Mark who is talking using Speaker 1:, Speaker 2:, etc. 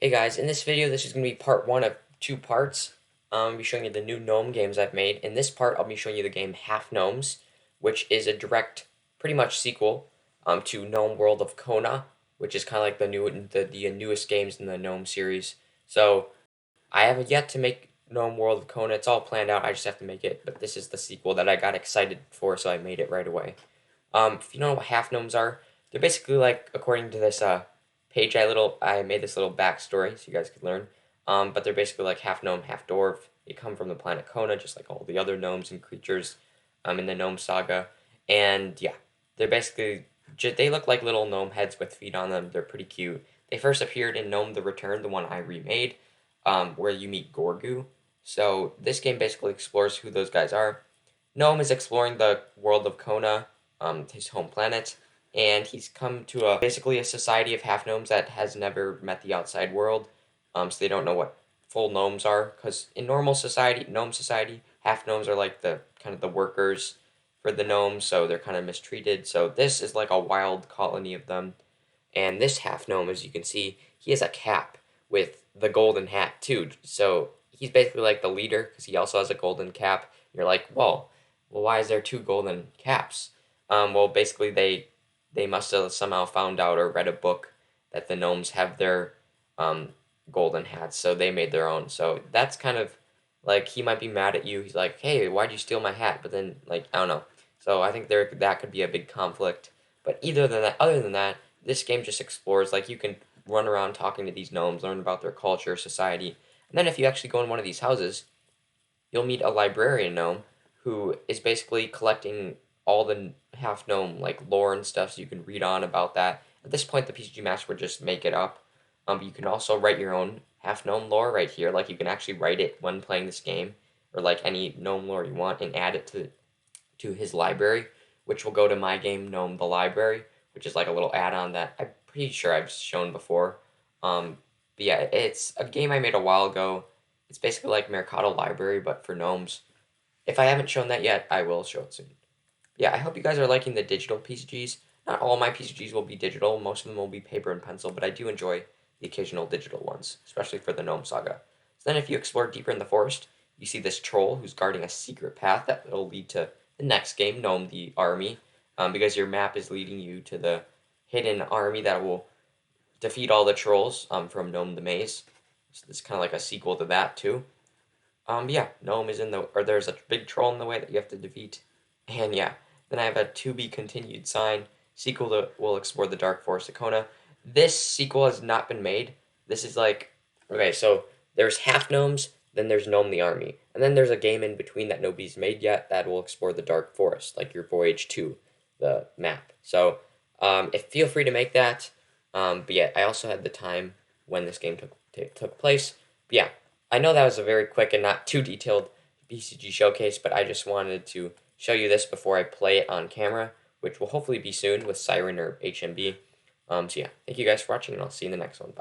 Speaker 1: Hey guys, in this video, this is going to be part one of two parts. I'll be showing you the new Gnome games I've made. In this part, I'll be showing you the game Half Gnomes, which is a direct, pretty much sequel to Gnome World of Kona, which is kind of like the newest games in the Gnome series. So I have yet to make Gnome World of Kona. It's all planned out. I just have to make it. But this is the sequel that I got excited for, so I made it right away. If you don't know what half gnomes are, they're basically like, according to this page, I made this little backstory so you guys could learn. But they're basically like half gnome, half dwarf. They come from the planet Kona, just like all the other gnomes and creatures in the Gnome Saga. And yeah, they're basically they look like little gnome heads with feet on them. They're pretty cute. They first appeared in Gnome the Return, the one I remade, where you meet Gorgu. So this game basically explores who those guys are. Gnome is exploring the world of Kona, his home planet, and he's come to basically a society of half gnomes that has never met the outside world. So they don't know what full gnomes are, because in normal society, gnome society, half gnomes are like the kind of the workers for the gnomes, so they're kind of mistreated. So this is like a wild colony of them, and this half gnome, as you can see, he has a cap with the golden hat too. So he's basically like the leader because he also has a golden cap. You're like, whoa, well, why is there two golden caps? Well, basically they must have somehow found out or read a book that the gnomes have their um, golden hats, so they made their own. So that's kind of like he might be mad at you. He's like, hey, why'd you steal my hat? But then like I don't know. So I think that could be a big conflict. But other than that, this game just explores, like, you can run around talking to these gnomes, learn about their culture, society, and then if you actually go in one of these houses, you'll meet a librarian gnome who is basically collecting all the half gnome like lore and stuff, so you can read on about that. At this point, the PCG Master would just make it up. But you can also write your own half gnome lore right here. Like, you can actually write it when playing this game, or like any gnome lore you want, and add it to his library, which will go to my game Gnome the Library, which is like a little add-on that I'm pretty sure I've shown before. But yeah, it's a game I made a while ago. It's basically like Mercado Library, but for gnomes. If I haven't shown that yet, I will show it soon. Yeah, I hope you guys are liking the digital PCGs. Not all my PCGs will be digital. Most of them will be paper and pencil, but I do enjoy the occasional digital ones, especially for the Gnome Saga. So then if you explore deeper in the forest, you see this troll who's guarding a secret path that will lead to the next game, Gnome the Army, because your map is leading you to the hidden army that will defeat all the trolls from Gnome the Maze. So it's kind of like a sequel to that too. Yeah, Gnome is or there's a big troll in the way that you have to defeat. And yeah, then I have a to be continued sign. Sequel will explore the Dark Forest of Kona. This sequel has not been made. This is like, okay, so there's half gnomes, then there's Gnome the Army, and then there's a game in between that nobody's made yet that will explore the Dark Forest, like your Voyage 2, the map. So, if feel free to make that. But yeah, I also had the time when this game took place. But yeah, I know that was a very quick and not too detailed BCG showcase, but I just wanted to show you this before I play it on camera, which will hopefully be soon with Siren or HMB. So yeah, thank you guys for watching, and I'll see you in the next one. Bye.